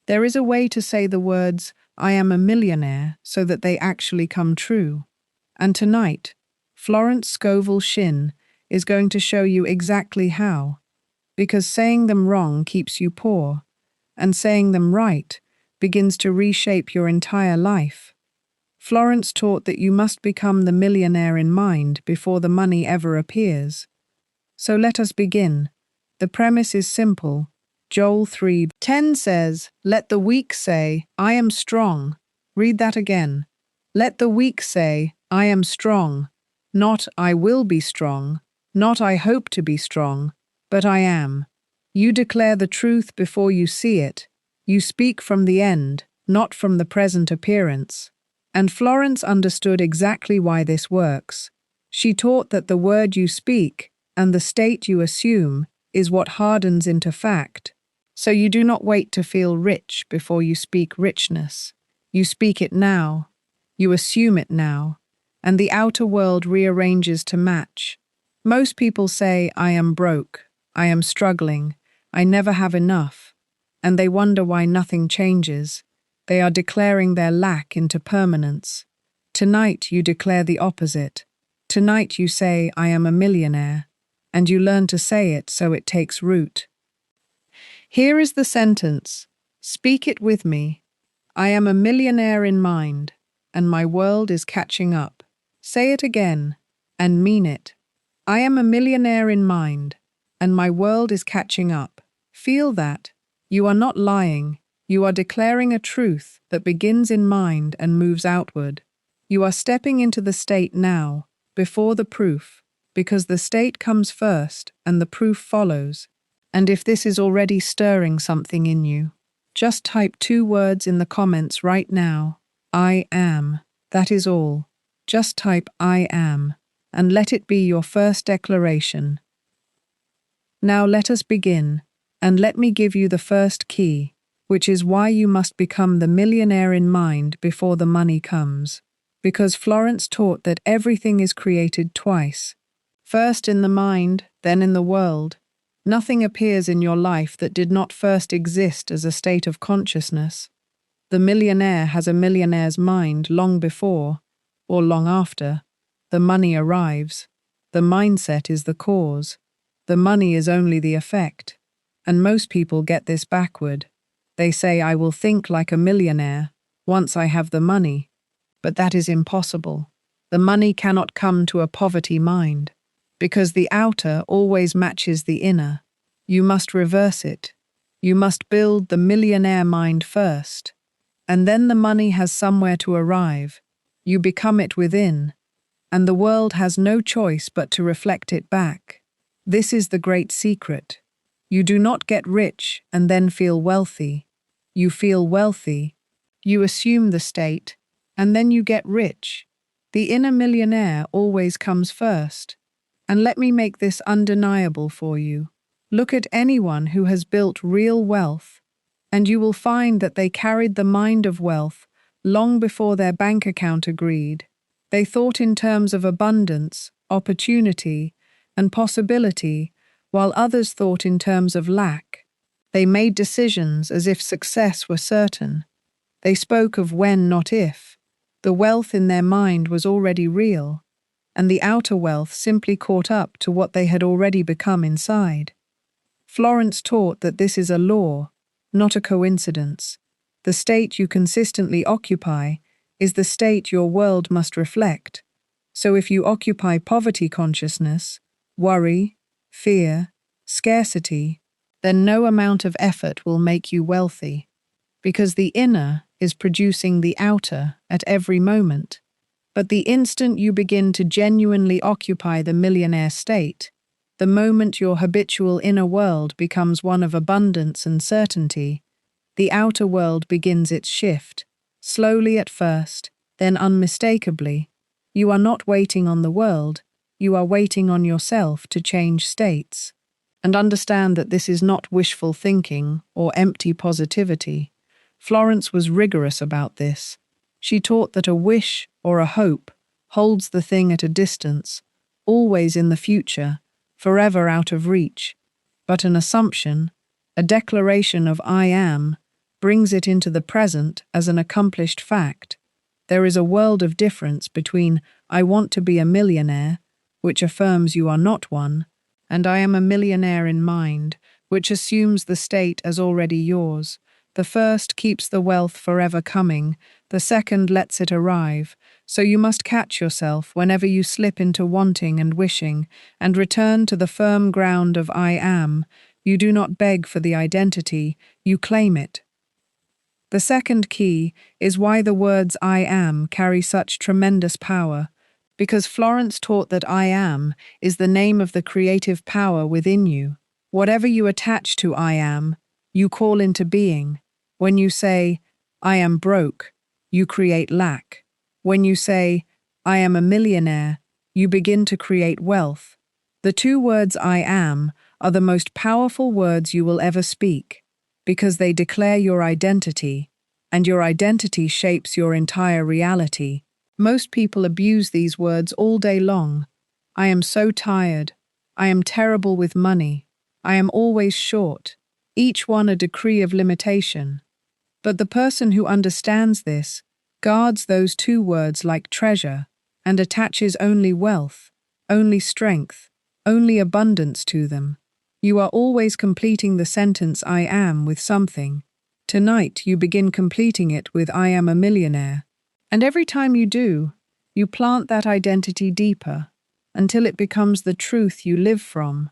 There is a way to say the words, "I am a millionaire," so that they actually come true. And tonight, Florence Scovel Shinn is going to show you exactly how. Because saying them wrong keeps you poor, and saying them right begins to reshape your entire life. Florence taught that you must become the millionaire in mind before the money ever appears. So let us begin. The premise is simple. Joel 3:10 says, "Let the weak say, 'I am strong.'" Read that again. Let the weak say, "I am strong." Not "I will be strong," not "I hope to be strong," but "I am." You declare the truth before you see it. You speak from the end, not from the present appearance. And Florence understood exactly why this works. She taught that the word you speak and the state you assume is what hardens into fact. So you do not wait to feel rich before you speak richness. You speak it now. You assume it now. And the outer world rearranges to match. Most people say, "I am broke. I am struggling. I never have enough." And they wonder why nothing changes. They are declaring their lack into permanence. Tonight you declare the opposite. Tonight you say, "I am a millionaire." And you learn to say it so it takes root. Here is the sentence. Speak it with me. I am a millionaire in mind, and my world is catching up. Say it again, and mean it. I am a millionaire in mind, and my world is catching up. Feel that. You are not lying. You are declaring a truth that begins in mind and moves outward. You are stepping into the state now, before the proof, because the state comes first and the proof follows. And if this is already stirring something in you, just type 2 words in the comments right now. I am. That is all. Just type I am, and let it be your first declaration. Now let us begin, and let me give you the first key, which is why you must become the millionaire in mind before the money comes. Because Florence taught that everything is created twice. First in the mind, then in the world. Nothing appears in your life that did not first exist as a state of consciousness. The millionaire has a millionaire's mind long before, or long after, the money arrives. The mindset is the cause. The money is only the effect. And most people get this backward. They say, "I will think like a millionaire once I have the money." But that is impossible. The money cannot come to a poverty mind, because the outer always matches the inner. You must reverse it. You must build the millionaire mind first, and then the money has somewhere to arrive. You become it within, and the world has no choice but to reflect it back. This is the great secret. You do not get rich and then feel wealthy. You feel wealthy. You assume the state, and then you get rich. The inner millionaire always comes first. And let me make this undeniable for you. Look at anyone who has built real wealth, and you will find that they carried the mind of wealth long before their bank account agreed. They thought in terms of abundance, opportunity, and possibility, while others thought in terms of lack. They made decisions as if success were certain. They spoke of when, not if. The wealth in their mind was already real, and the outer wealth simply caught up to what they had already become inside. Florence taught that this is a law, not a coincidence. The state you consistently occupy is the state your world must reflect. So if you occupy poverty consciousness, worry, fear, scarcity, then no amount of effort will make you wealthy, because the inner is producing the outer at every moment. But the instant you begin to genuinely occupy the millionaire state, the moment your habitual inner world becomes one of abundance and certainty, the outer world begins its shift, slowly at first, then unmistakably. You are not waiting on the world, you are waiting on yourself to change states. And understand that this is not wishful thinking or empty positivity. Florence was rigorous about this. She taught that a wish or a hope holds the thing at a distance, always in the future, forever out of reach. But an assumption, a declaration of I am, brings it into the present as an accomplished fact. There is a world of difference between "I want to be a millionaire," which affirms you are not one, and "I am a millionaire in mind," which assumes the state as already yours. The first keeps the wealth forever coming, the second lets it arrive, so you must catch yourself whenever you slip into wanting and wishing, and return to the firm ground of "I am." You do not beg for the identity, you claim it. The second key is why the words "I am" carry such tremendous power, because Florence taught that "I am" is the name of the creative power within you. Whatever you attach to "I am," you call into being. When you say, "I am broke," you create lack. When you say, "I am a millionaire," you begin to create wealth. The two words "I am" are the most powerful words you will ever speak, because they declare your identity, and your identity shapes your entire reality. Most people abuse these words all day long. "I am so tired. I am terrible with money. I am always short." Each one a decree of limitation. But the person who understands this guards those two words like treasure and attaches only wealth, only strength, only abundance to them. You are always completing the sentence "I am" with something. Tonight you begin completing it with "I am a millionaire." And every time you do, you plant that identity deeper until it becomes the truth you live from.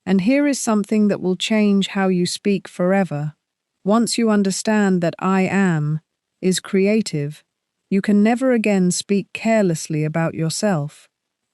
And here is something that will change how you speak forever. Once you understand that "I am" is creative, you can never again speak carelessly about yourself,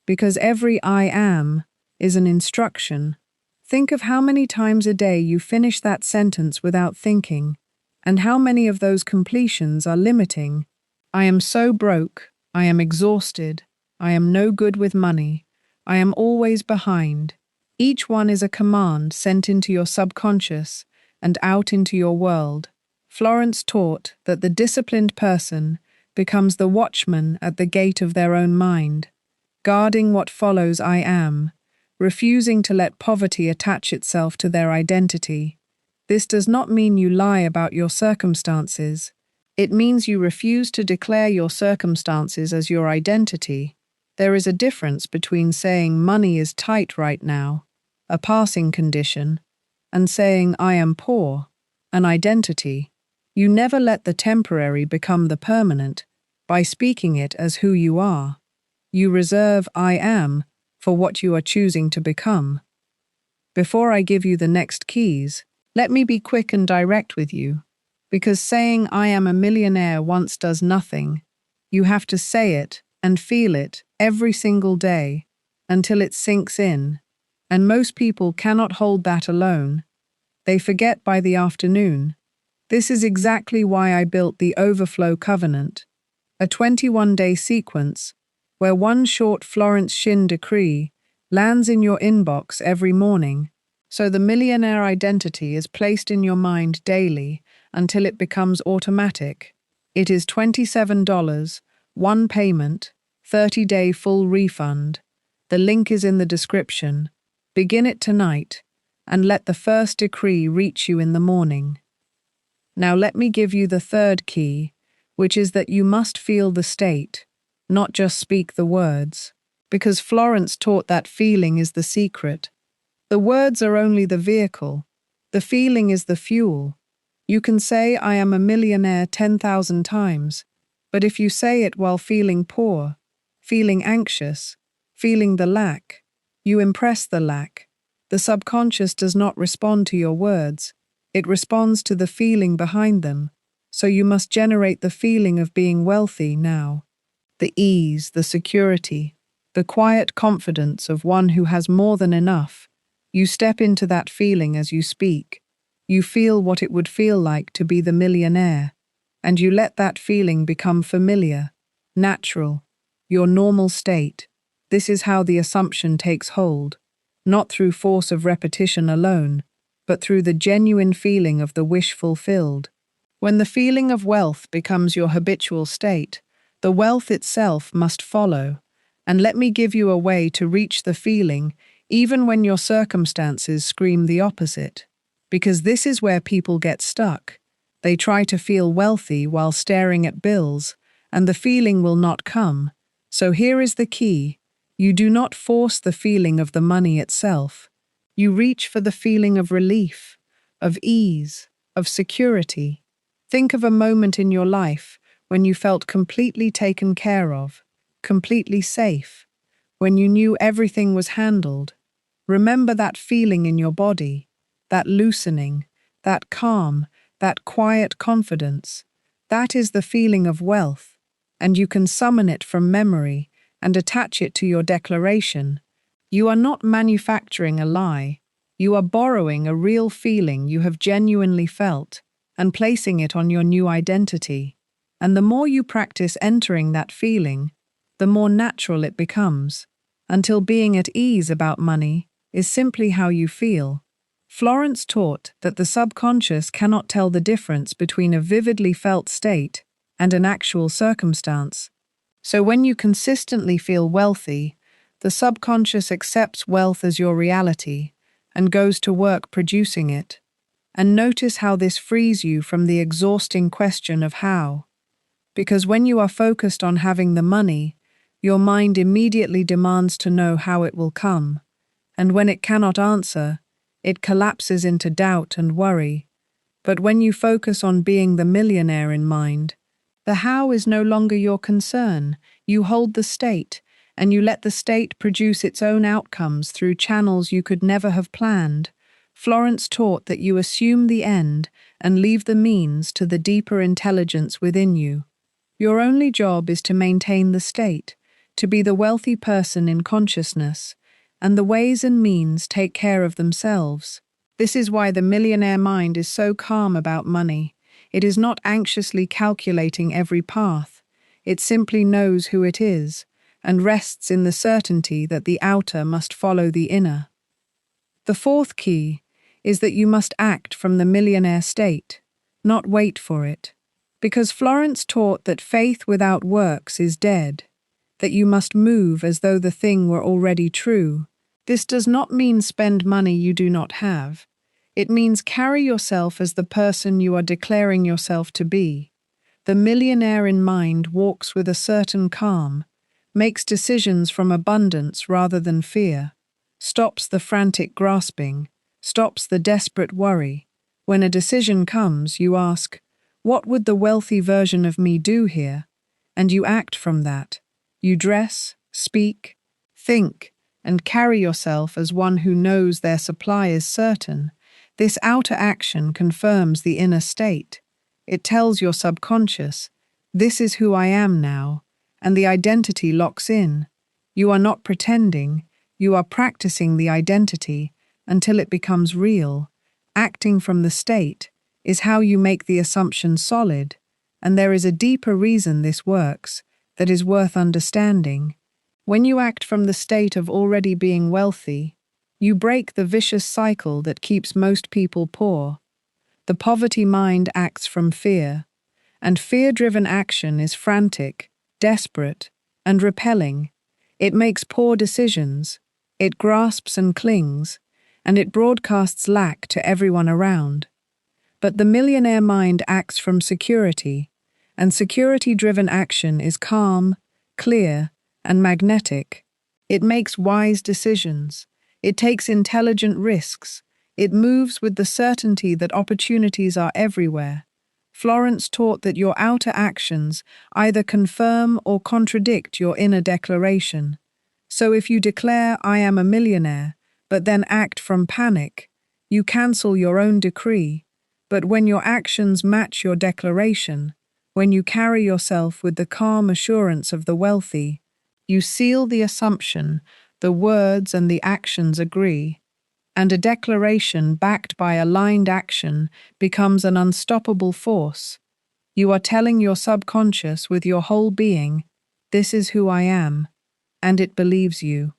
because every "I am" is an instruction. Think of how many times a day you finish that sentence without thinking, and how many of those completions are limiting. "I am so broke. I am exhausted. I am no good with money. I am always behind." Each one is a command sent into your subconscious and out into your world. Florence taught that the disciplined person becomes the watchman at the gate of their own mind, guarding what follows "I am," refusing to let poverty attach itself to their identity. This does not mean you lie about your circumstances. It means you refuse to declare your circumstances as your identity. There is a difference between saying "money is tight right now," a passing condition, and saying "I am poor," an identity. You never let the temporary become the permanent by speaking it as who you are. You reserve "I am" for what you are choosing to become. Before I give you the next keys, let me be quick and direct with you, because saying "I am a millionaire" once does nothing. You have to say it and feel it every single day until it sinks in, and most people cannot hold that alone. They forget by the afternoon. This is exactly why I built the Overflow Covenant, a 21-day sequence where one short Florence Shinn decree lands in your inbox every morning, so the millionaire identity is placed in your mind daily until it becomes automatic. It is $27, one payment, 30-day full refund. The link is in the description. Begin it tonight, and let the first decree reach you in the morning. Now let me give you the third key, which is that you must feel the state, not just speak the words, because Florence taught that feeling is the secret. The words are only the vehicle. The feeling is the fuel. You can say "I am a millionaire" 10,000 times, but if you say it while feeling poor, feeling anxious, feeling the lack, you impress the lack. The subconscious does not respond to your words. It responds to the feeling behind them. So you must generate the feeling of being wealthy now. The ease, the security, the quiet confidence of one who has more than enough. You step into that feeling as you speak. You feel what it would feel like to be the millionaire, and you let that feeling become familiar, natural, your normal state. This is how the assumption takes hold, not through force of repetition alone, but through the genuine feeling of the wish fulfilled. When the feeling of wealth becomes your habitual state, the wealth itself must follow. And let me give you a way to reach the feeling even when your circumstances scream the opposite. Because this is where people get stuck. They try to feel wealthy while staring at bills, and the feeling will not come. So here is the key. You do not force the feeling of the money itself. You reach for the feeling of relief, of ease, of security. Think of a moment in your life when you felt completely taken care of, completely safe, when you knew everything was handled. Remember that feeling in your body, that loosening, that calm, that quiet confidence. That is the feeling of wealth, and you can summon it from memory and attach it to your declaration. You are not manufacturing a lie. You are borrowing a real feeling you have genuinely felt and placing it on your new identity. And the more you practice entering that feeling, the more natural it becomes, until being at ease about money is simply how you feel. Florence taught that the subconscious cannot tell the difference between a vividly felt state and an actual circumstance. So when you consistently feel wealthy, the subconscious accepts wealth as your reality and goes to work producing it. And notice how this frees you from the exhausting question of how. Because when you are focused on having the money, your mind immediately demands to know how it will come. And when it cannot answer, it collapses into doubt and worry. But when you focus on being the millionaire in mind, the how is no longer your concern. You hold the state, and you let the state produce its own outcomes through channels you could never have planned. Florence taught that you assume the end and leave the means to the deeper intelligence within you. Your only job is to maintain the state, to be the wealthy person in consciousness, and the ways and means take care of themselves. This is why the millionaire mind is so calm about money. It is not anxiously calculating every path. It simply knows who it is, and rests in the certainty that the outer must follow the inner. The fourth key is that you must act from the millionaire state, not wait for it. Because Florence taught that faith without works is dead, that you must move as though the thing were already true. This does not mean spend money you do not have. It means carry yourself as the person you are declaring yourself to be. The millionaire in mind walks with a certain calm, makes decisions from abundance rather than fear, stops the frantic grasping, stops the desperate worry. When a decision comes, you ask, what would the wealthy version of me do here? And you act from that. You dress, speak, think, and carry yourself as one who knows their supply is certain. This outer action confirms the inner state. It tells your subconscious, this is who I am now, and the identity locks in. You are not pretending, you are practicing the identity until it becomes real. Acting from the state is how you make the assumption solid, and there is a deeper reason this works that is worth understanding. When you act from the state of already being wealthy, you break the vicious cycle that keeps most people poor. The poverty mind acts from fear, and fear-driven action is frantic, desperate, and repelling. It makes poor decisions, it grasps and clings, and it broadcasts lack to everyone around. But the millionaire mind acts from security, and security-driven action is calm, clear, and magnetic. It makes wise decisions. It takes intelligent risks. It moves with the certainty that opportunities are everywhere. Florence taught that your outer actions either confirm or contradict your inner declaration. So if you declare, I am a millionaire, but then act from panic, you cancel your own decree. But when your actions match your declaration, when you carry yourself with the calm assurance of the wealthy, you seal the assumption, the words and the actions agree, and a declaration backed by aligned action becomes an unstoppable force. You are telling your subconscious with your whole being, this is who I am, and it believes you.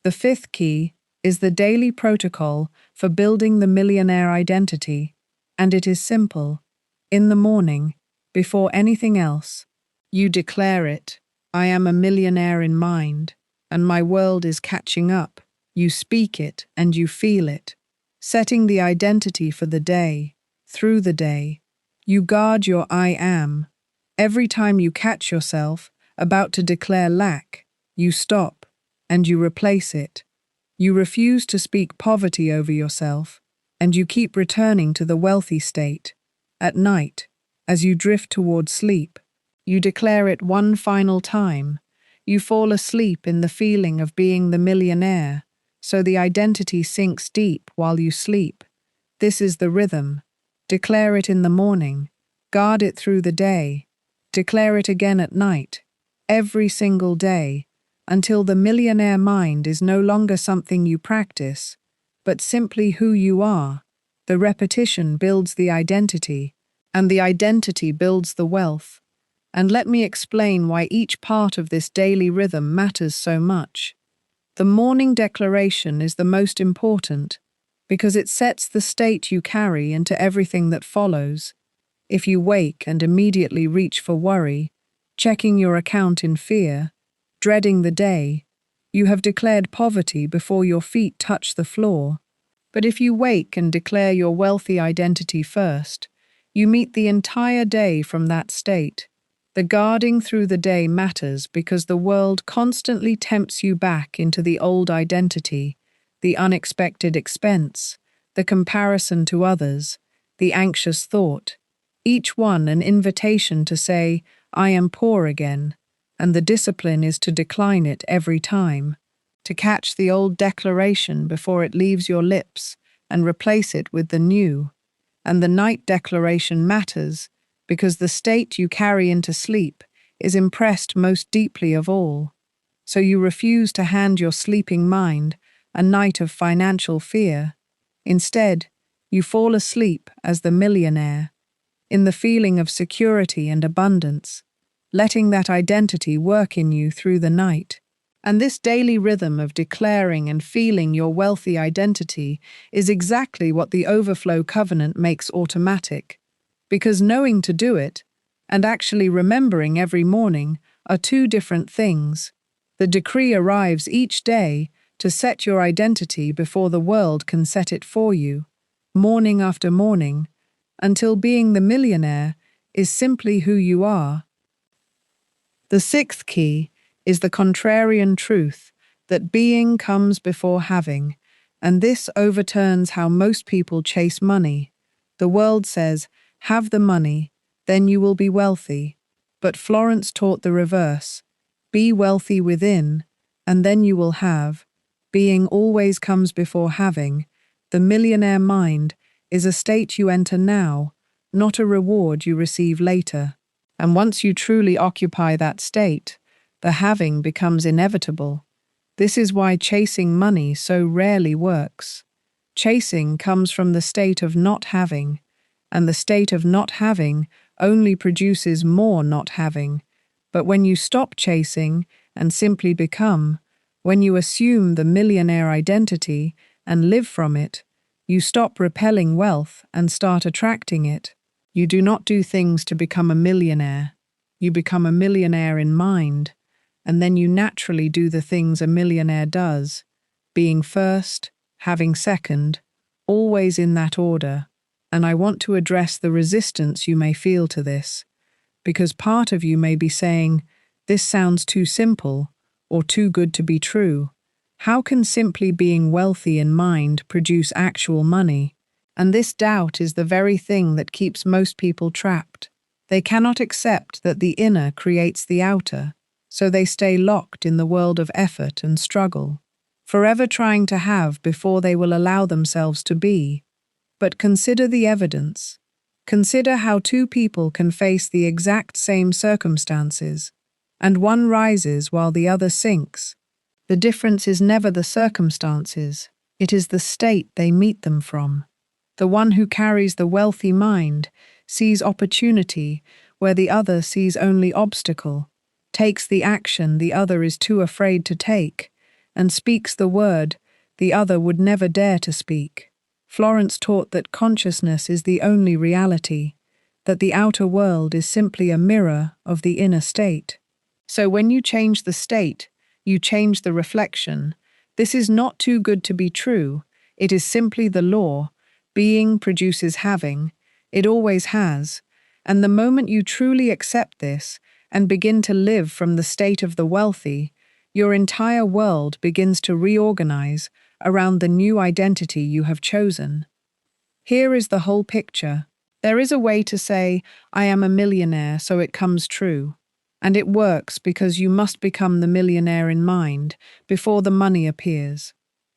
The fifth key is the daily protocol for building the millionaire identity, and it is simple. In the morning, before anything else, you declare it. I am a millionaire in mind, and my world is catching up. You speak it and you feel it, setting the identity for the day, through the day. You guard your I am. Every time you catch yourself about to declare lack, you stop and you replace it. You refuse to speak poverty over yourself, and you keep returning to the wealthy state. At night, as you drift toward sleep, you declare it one final time. You fall asleep in the feeling of being the millionaire, so the identity sinks deep while you sleep. This is the rhythm. Declare it in the morning. Guard it through the day. Declare it again at night, every single day, until the millionaire mind is no longer something you practice, but simply who you are. The repetition builds the identity, and the identity builds the wealth. And let me explain why each part of this daily rhythm matters so much. The morning declaration is the most important because it sets the state you carry into everything that follows. If you wake and immediately reach for worry, checking your account in fear, dreading the day, you have declared poverty before your feet touch the floor. But if you wake and declare your wealthy identity first, you meet the entire day from that state. The guarding through the day matters because the world constantly tempts you back into the old identity, the unexpected expense, the comparison to others, the anxious thought, each one an invitation to say, I am poor again, and the discipline is to decline it every time, to catch the old declaration before it leaves your lips and replace it with the new. And the night declaration matters because the state you carry into sleep is impressed most deeply of all. So you refuse to hand your sleeping mind a night of financial fear. Instead, you fall asleep as the millionaire, in the feeling of security and abundance, letting that identity work in you through the night. And this daily rhythm of declaring and feeling your wealthy identity is exactly what the overflow covenant makes automatic. Because knowing to do it and actually remembering every morning are two different things. The decree arrives each day to set your identity before the world can set it for you, morning after morning, until being the millionaire is simply who you are. The sixth key is the contrarian truth that being comes before having, and this overturns how most people chase money. The world says, have the money, then you will be wealthy. But Florence taught the reverse. Be wealthy within, and then you will have. Being always comes before having. The millionaire mind is a state you enter now, not a reward you receive later. And once you truly occupy that state, the having becomes inevitable. This is why chasing money so rarely works. Chasing comes from the state of not having, and the state of not having only produces more not having. But when you stop chasing and simply become, when you assume the millionaire identity and live from it, you stop repelling wealth and start attracting it. You do not do things to become a millionaire. You become a millionaire in mind, and then you naturally do the things a millionaire does, being first, having second, always in that order. And I want to address the resistance you may feel to this, because part of you may be saying, this sounds too simple or too good to be true. How can simply being wealthy in mind produce actual money? And this doubt is the very thing that keeps most people trapped. They cannot accept that the inner creates the outer, so they stay locked in the world of effort and struggle, forever trying to have before they will allow themselves to be. But consider the evidence. Consider how two people can face the exact same circumstances, and one rises while the other sinks. The difference is never the circumstances, it is the state they meet them from. The one who carries the wealthy mind sees opportunity where the other sees only obstacle, takes the action the other is too afraid to take, and speaks the word the other would never dare to speak. Florence taught that consciousness is the only reality, that the outer world is simply a mirror of the inner state. So when you change the state, you change the reflection. This is not too good to be true. It is simply the law. Being produces having. It always has. And the moment you truly accept this and begin to live from the state of the wealthy, your entire world begins to reorganize around the new identity you have chosen. Here is the whole picture. There is a way to say, I am a millionaire, so it comes true. And it works because you must become the millionaire in mind before the money appears.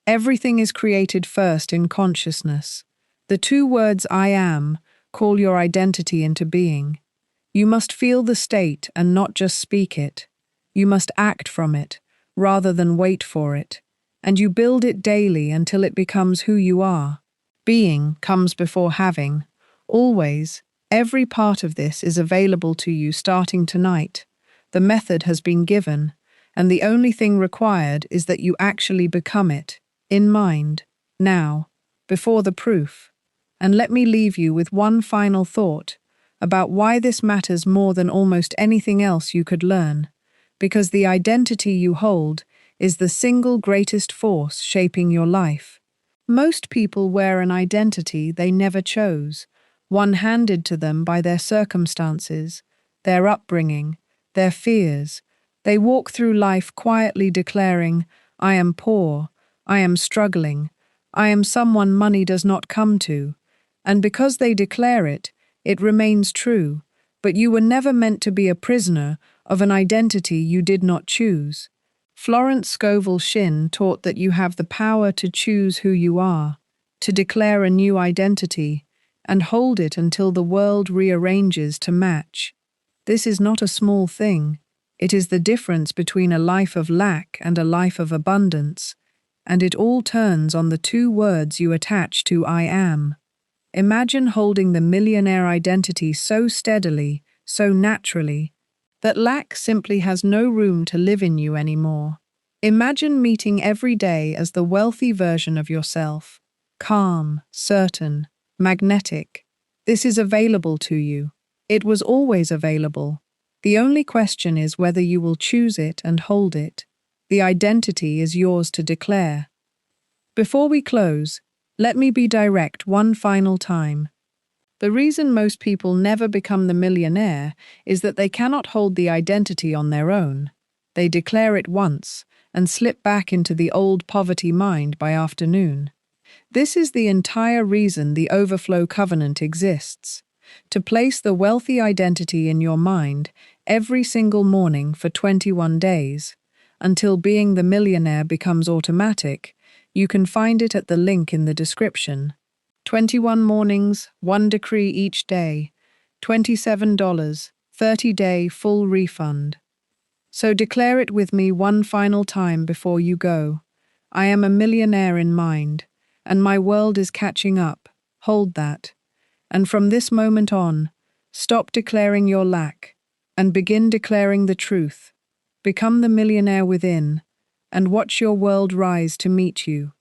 Everything is created first in consciousness. The two words I am call your identity into being. You must feel the state and not just speak it. You must act from it, rather than wait for it. And you build it daily until it becomes who you are. Being comes before having. Always, every part of this is available to you starting tonight. The method has been given, and the only thing required is that you actually become it, in mind, now, before the proof. And let me leave you with one final thought about why this matters more than almost anything else you could learn. Because the identity you hold is the single greatest force shaping your life. Most people wear an identity they never chose, one handed to them by their circumstances, their upbringing, their fears. They walk through life quietly declaring, I am poor, I am struggling, I am someone money does not come to. And because they declare it, it remains true. But you were never meant to be a prisoner of an identity you did not choose. Florence Scovel Shinn taught that you have the power to choose who you are, to declare a new identity, and hold it until the world rearranges to match. This is not a small thing. It is the difference between a life of lack and a life of abundance, and it all turns on the two words you attach to I am. Imagine holding the millionaire identity so steadily, so naturally, that lack simply has no room to live in you anymore. Imagine meeting every day as the wealthy version of yourself, calm, certain, magnetic. This is available to you. It was always available. The only question is whether you will choose it and hold it. The identity is yours to declare. Before we close, let me be direct one final time. The reason most people never become the millionaire is that they cannot hold the identity on their own. They declare it once and slip back into the old poverty mind by afternoon. This is the entire reason the overflow covenant exists. To place the wealthy identity in your mind every single morning for 21 days, until being the millionaire becomes automatic. You can find it at the link in the description. 21 mornings, 1 decree each day, $27, 30-day full refund. So declare it with me one final time before you go. I am a millionaire in mind, and my world is catching up. Hold that. And from this moment on, stop declaring your lack and begin declaring the truth. Become the millionaire within and watch your world rise to meet you.